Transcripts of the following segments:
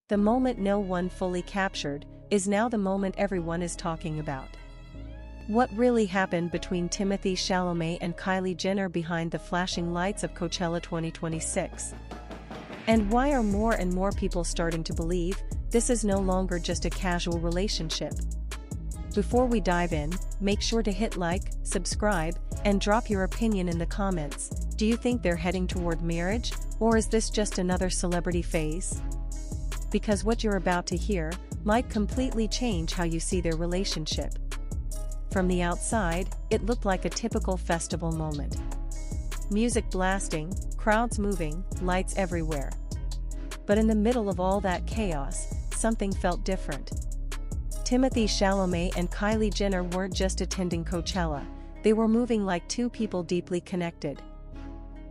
The moment no one fully captured is now the moment everyone is talking about. What really happened between Timothée Chalamet and Kylie Jenner behind the flashing lights of Coachella 2026? And why are more and more people starting to believe this is no longer just a casual relationship? Before we dive in, make sure to hit like, subscribe, and drop your opinion in the comments. Do you think they're heading toward marriage, or is this just another celebrity phase? Because what you're about to hear might completely change how you see their relationship. From the outside, it looked like a typical festival moment. Music blasting, crowds moving, lights everywhere. But in the middle of all that chaos, something felt different. Timothée Chalamet and Kylie Jenner weren't just attending Coachella, they were moving like two people deeply connected.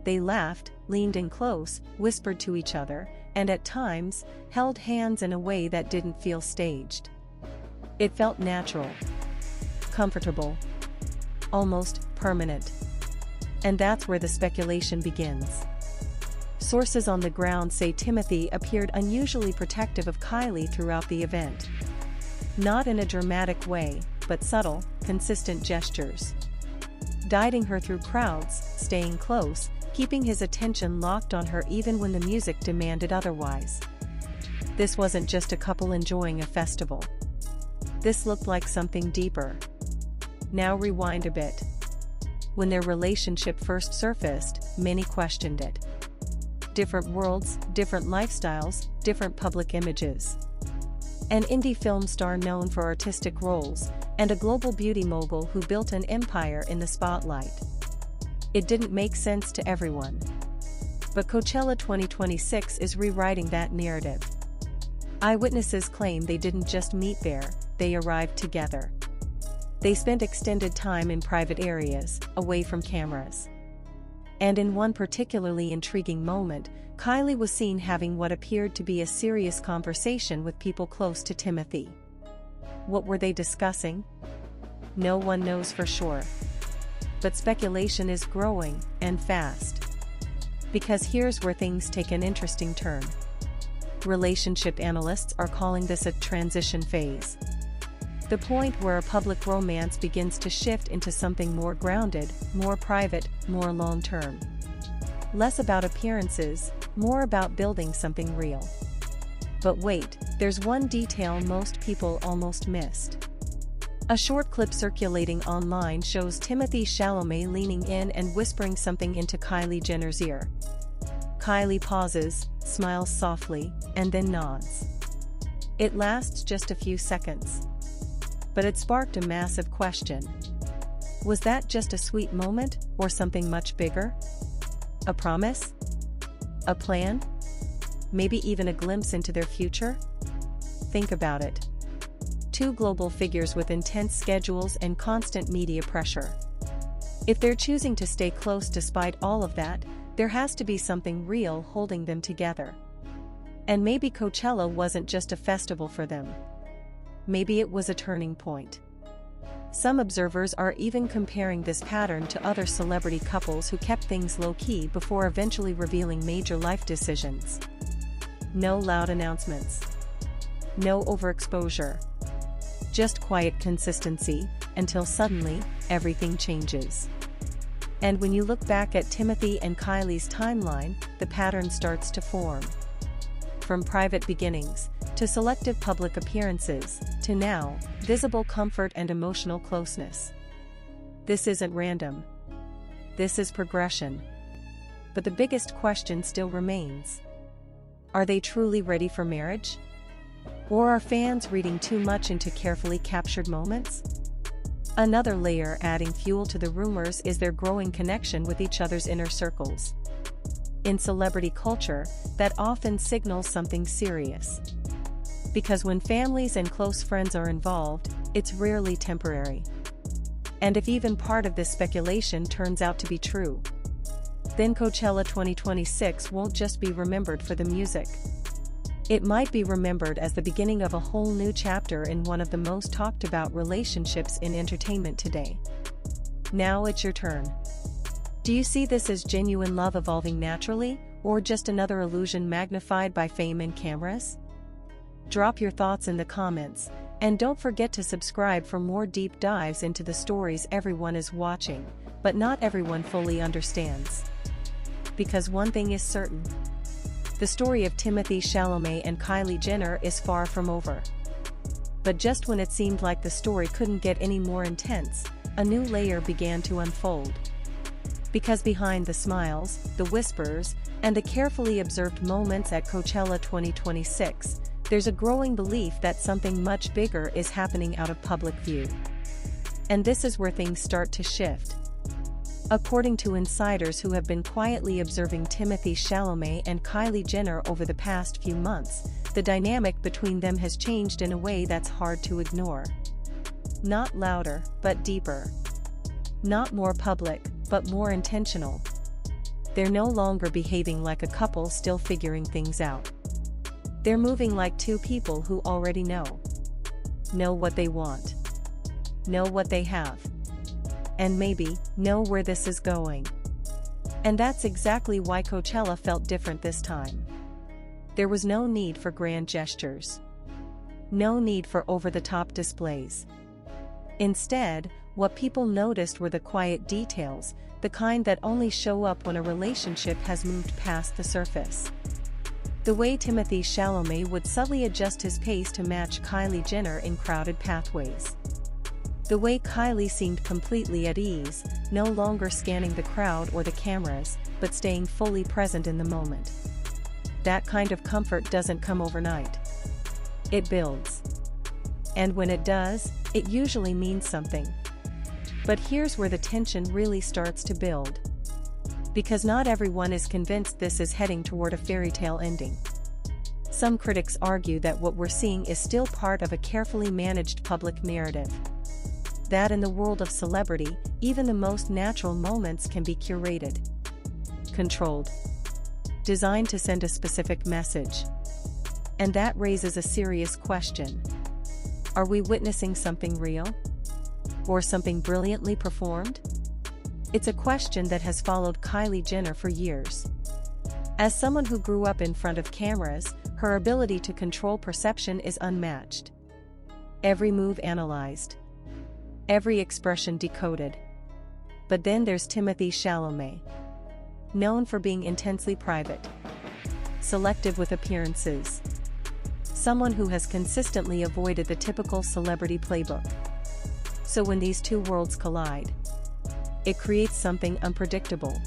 They laughed, leaned in close, whispered to each other, and at times, held hands in a way that didn't feel staged. It felt natural, comfortable, almost permanent. And that's where the speculation begins. Sources on the ground say Timothée appeared unusually protective of Kylie throughout the event. Not in a dramatic way, but subtle, consistent gestures. Guiding her through crowds, staying close, keeping his attention locked on her even when the music demanded otherwise. This wasn't just a couple enjoying a festival. This looked like something deeper. Now rewind a bit. When their relationship first surfaced, many questioned it. Different worlds, different lifestyles, different public images. An indie film star known for artistic roles, and a global beauty mogul who built an empire in the spotlight. It didn't make sense to everyone. But Coachella 2026 is rewriting that narrative. Eyewitnesses claim they didn't just meet there, they arrived together. They spent extended time in private areas, away from cameras. And in one particularly intriguing moment, Kylie was seen having what appeared to be a serious conversation with people close to Timothée. What were they discussing? No one knows for sure. But speculation is growing, and fast. Because here's where things take an interesting turn. Relationship analysts are calling this a transition phase. The point where a public romance begins to shift into something more grounded, more private, more long-term. Less about appearances, more about building something real. But wait, there's one detail most people almost missed. A short clip circulating online shows Timothée Chalamet leaning in and whispering something into Kylie Jenner's ear. Kylie pauses, smiles softly, and then nods. It lasts just a few seconds. But it sparked a massive question. Was that just a sweet moment, or something much bigger? A promise? A plan? Maybe even a glimpse into their future? Think about it. Two global figures with intense schedules and constant media pressure. If they're choosing to stay close despite all of that, there has to be something real holding them together. And maybe Coachella wasn't just a festival for them. Maybe it was a turning point. Some observers are even comparing this pattern to other celebrity couples who kept things low-key before eventually revealing major life decisions. No loud announcements. No overexposure. Just quiet consistency, until suddenly, everything changes. And when you look back at Timothée and Kylie's timeline, the pattern starts to form. From private beginnings, to selective public appearances, to now, visible comfort and emotional closeness. This isn't random. This is progression. But the biggest question still remains. Are they truly ready for marriage? Or are fans reading too much into carefully captured moments? Another layer adding fuel to the rumors is their growing connection with each other's inner circles. In celebrity culture, that often signals something serious. Because when families and close friends are involved, it's rarely temporary. And if even part of this speculation turns out to be true, then Coachella 2026 won't just be remembered for the music. It might be remembered as the beginning of a whole new chapter in one of the most talked about relationships in entertainment today. Now it's your turn. Do you see this as genuine love evolving naturally, or just another illusion magnified by fame and cameras? Drop your thoughts in the comments, and don't forget to subscribe for more deep dives into the stories everyone is watching, but not everyone fully understands. Because one thing is certain. The story of Timothée Chalamet and Kylie Jenner is far from over. But just when it seemed like the story couldn't get any more intense, a new layer began to unfold. Because behind the smiles, the whispers, and the carefully observed moments at Coachella 2026, there's a growing belief that something much bigger is happening out of public view. And this is where things start to shift. According to insiders who have been quietly observing Timothée Chalamet and Kylie Jenner over the past few months, the dynamic between them has changed in a way that's hard to ignore. Not louder, but deeper. Not more public, but more intentional. They're no longer behaving like a couple still figuring things out. They're moving like two people who already know. Know what they want. Know what they have. And maybe, know where this is going. And that's exactly why Coachella felt different this time. There was no need for grand gestures. No need for over-the-top displays. Instead, what people noticed were the quiet details, the kind that only show up when a relationship has moved past the surface. The way Timothée Chalamet would subtly adjust his pace to match Kylie Jenner in crowded pathways. The way Kylie seemed completely at ease, no longer scanning the crowd or the cameras, but staying fully present in the moment. That kind of comfort doesn't come overnight. It builds. And when it does, it usually means something. But here's where the tension really starts to build. Because not everyone is convinced this is heading toward a fairy tale ending. Some critics argue that what we're seeing is still part of a carefully managed public narrative. That in the world of celebrity, even the most natural moments can be curated, controlled, designed to send a specific message. And that raises a serious question. Are we witnessing something real? Or something brilliantly performed? It's a question that has followed Kylie Jenner for years. As someone who grew up in front of cameras, her ability to control perception is unmatched. Every move analyzed. Every expression decoded. But then there's Timothée Chalamet. Known for being intensely private. Selective with appearances. Someone who has consistently avoided the typical celebrity playbook. So when these two worlds collide, it creates something unpredictable.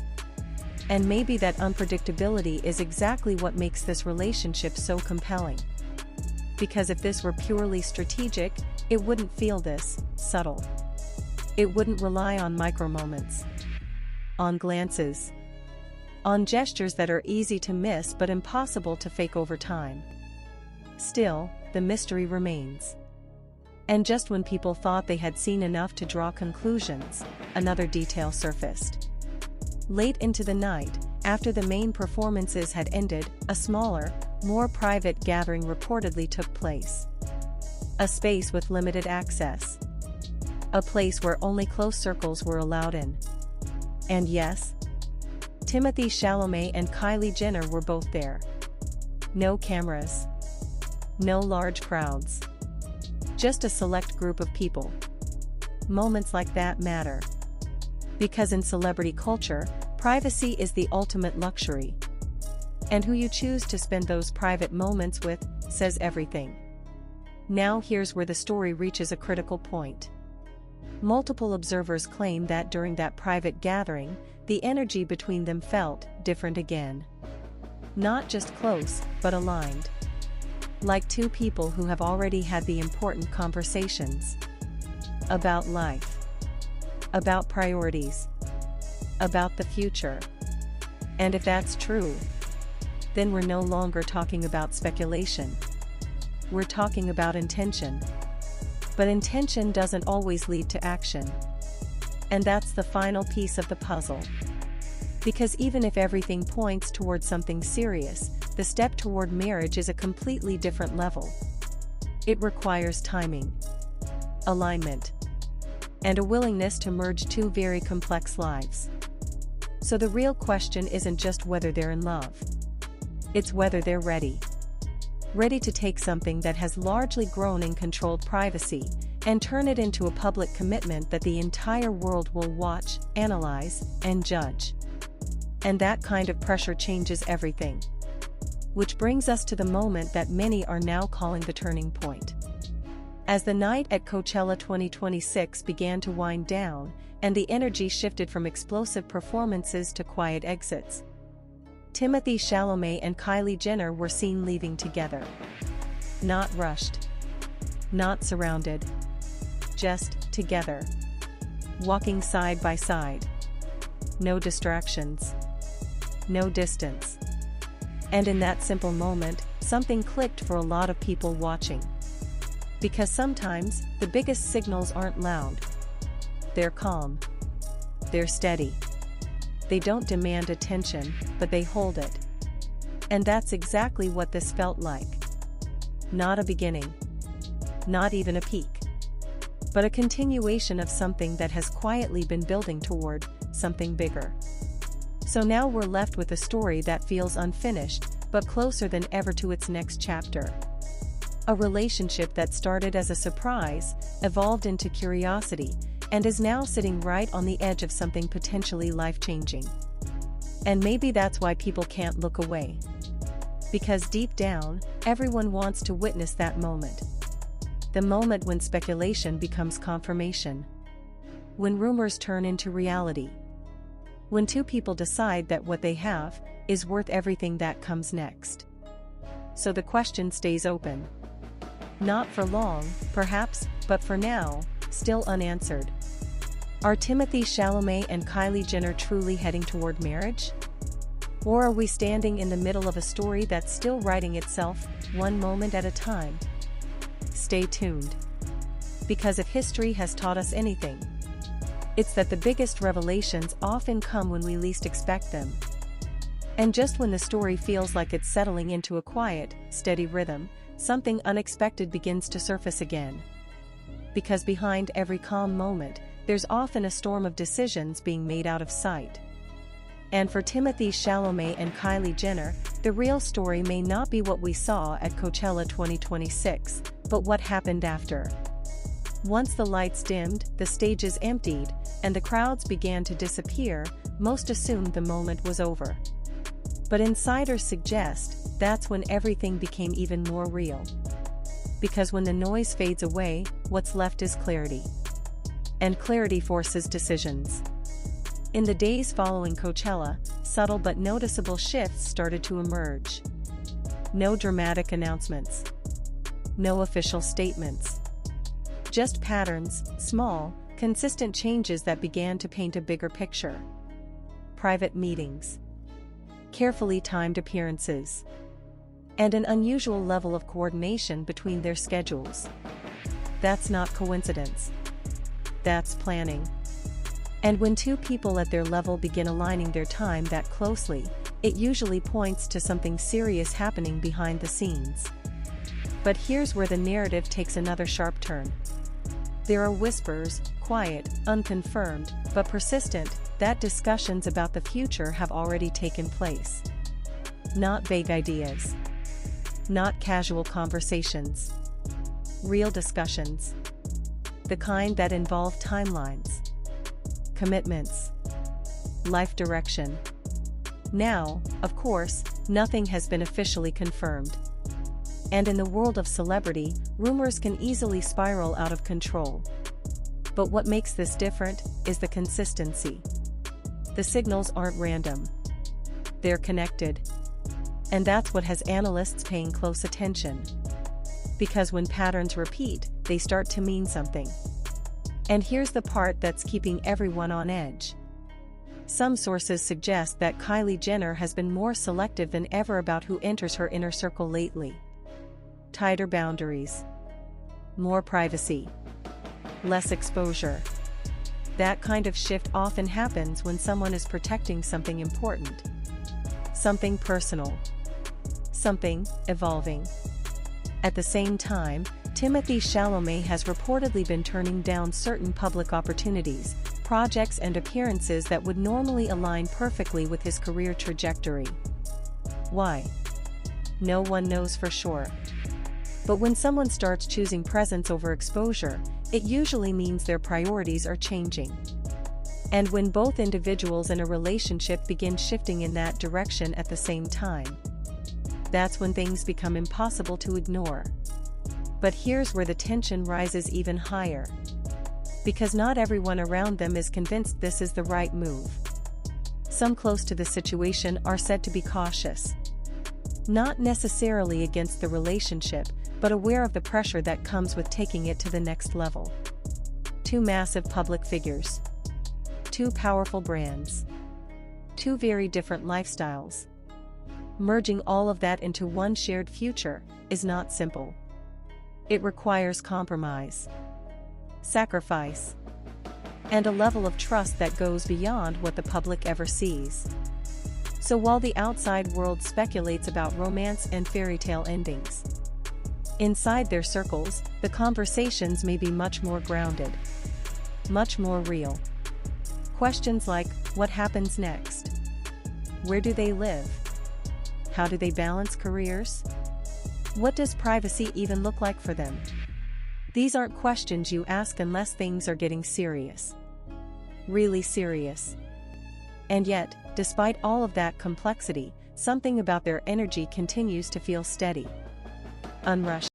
And maybe that unpredictability is exactly what makes this relationship so compelling. Because if this were purely strategic, it wouldn't feel this subtle. It wouldn't rely on micro moments, on glances, on gestures that are easy to miss but impossible to fake over time. Still, the mystery remains. And just when people thought they had seen enough to draw conclusions, another detail surfaced. Late into the night, after the main performances had ended, a smaller, more private gathering reportedly took place. A space with limited access. A place where only close circles were allowed in. And yes, Timothée Chalamet and Kylie Jenner were both there. No cameras. No large crowds. Just a select group of people. Moments like that matter. Because in celebrity culture, privacy is the ultimate luxury. And who you choose to spend those private moments with says everything. Now here's where the story reaches a critical point. Multiple observers claim that during that private gathering, the energy between them felt different again. Not just close, but aligned. Like two people who have already had the important conversations. About life. About priorities. About the future. And if that's true, then we're no longer talking about speculation. We're talking about intention. But intention doesn't always lead to action. And that's the final piece of the puzzle. Because even if everything points toward something serious, the step toward marriage is a completely different level. It requires timing, alignment, and a willingness to merge two very complex lives. So the real question isn't just whether they're in love. It's whether they're ready. ready to take something that has largely grown in controlled privacy and turn it into a public commitment that the entire world will watch, analyze, and judge. And that kind of pressure changes everything. Which brings us to the moment that many are now calling the turning point. As the night at Coachella 2026 began to wind down, and the energy shifted from explosive performances to quiet exits, Timothée Chalamet and Kylie Jenner were seen leaving together. Not rushed. Not surrounded. Just together. Walking side by side. No distractions. No distance. And in that simple moment, something clicked for a lot of people watching. Because sometimes, the biggest signals aren't loud. They're calm. They're steady. They don't demand attention, but they hold it. And that's exactly what this felt like. Not a beginning. Not even a peak. But a continuation of something that has quietly been building toward something bigger. So now we're left with a story that feels unfinished, but closer than ever to its next chapter. A relationship that started as a surprise, evolved into curiosity, and is now sitting right on the edge of something potentially life-changing. And maybe that's why people can't look away. Because deep down, everyone wants to witness that moment. The moment when speculation becomes confirmation. When rumors turn into reality. When two people decide that what they have is worth everything that comes next. So the question stays open. Not for long, perhaps, but for now, still unanswered. Are Timothée Chalamet and Kylie Jenner truly heading toward marriage? Or are we standing in the middle of a story that's still writing itself, one moment at a time? Stay tuned. Because if history has taught us anything, it's that the biggest revelations often come when we least expect them. And just when the story feels like it's settling into a quiet, steady rhythm, something unexpected begins to surface again. Because behind every calm moment, there's often a storm of decisions being made out of sight. And for Timothée Chalamet and Kylie Jenner, the real story may not be what we saw at Coachella 2026, but what happened after. Once the lights dimmed, the stages emptied, and the crowds began to disappear, most assumed the moment was over. But insiders suggest that's when everything became even more real. Because when the noise fades away, what's left is clarity. And clarity forces decisions. In the days following Coachella, subtle but noticeable shifts started to emerge. No dramatic announcements. No official statements. Just patterns, small, consistent changes that began to paint a bigger picture. Private meetings. Carefully timed appearances. And an unusual level of coordination between their schedules. That's not coincidence. That's planning. And when two people at their level begin aligning their time that closely, it usually points to something serious happening behind the scenes. But here's where the narrative takes another sharp turn. There are whispers, quiet, unconfirmed, but persistent, that discussions about the future have already taken place. Not vague ideas. Not casual conversations. Real discussions. The kind that involve timelines. Commitments. Life direction. Now, of course, nothing has been officially confirmed. And in the world of celebrity, rumors can easily spiral out of control. But what makes this different is the consistency. The signals aren't random. They're connected. And that's what has analysts paying close attention. Because when patterns repeat, they start to mean something. And here's the part that's keeping everyone on edge. Some sources suggest that Kylie Jenner has been more selective than ever about who enters her inner circle lately. Tighter boundaries. More privacy. Less exposure. That kind of shift often happens when someone is protecting something important. Something personal. Something evolving. At the same time, Timothée Chalamet has reportedly been turning down certain public opportunities, projects and appearances that would normally align perfectly with his career trajectory. Why? no one knows for sure. But when someone starts choosing presence over exposure, it usually means their priorities are changing. And when both individuals in a relationship begin shifting in that direction at the same time, that's when things become impossible to ignore. But here's where the tension rises even higher. Because not everyone around them is convinced this is the right move. Some close to the situation are said to be cautious. Not necessarily against the relationship, but aware of the pressure that comes with taking it to the next level. Two massive public figures. Two powerful brands. Two very different lifestyles. Merging all of that into one shared future is not simple. It requires compromise, sacrifice, and a level of trust that goes beyond what the public ever sees. So while the outside world speculates about romance and fairy tale endings, inside their circles, the conversations may be much more grounded, much more real. Questions like, what happens next? Where do they live? How do they balance careers? What does privacy even look like for them? These aren't questions you ask unless things are getting serious. Really serious. And yet, despite all of that complexity, something about their energy continues to feel steady. Unrushed.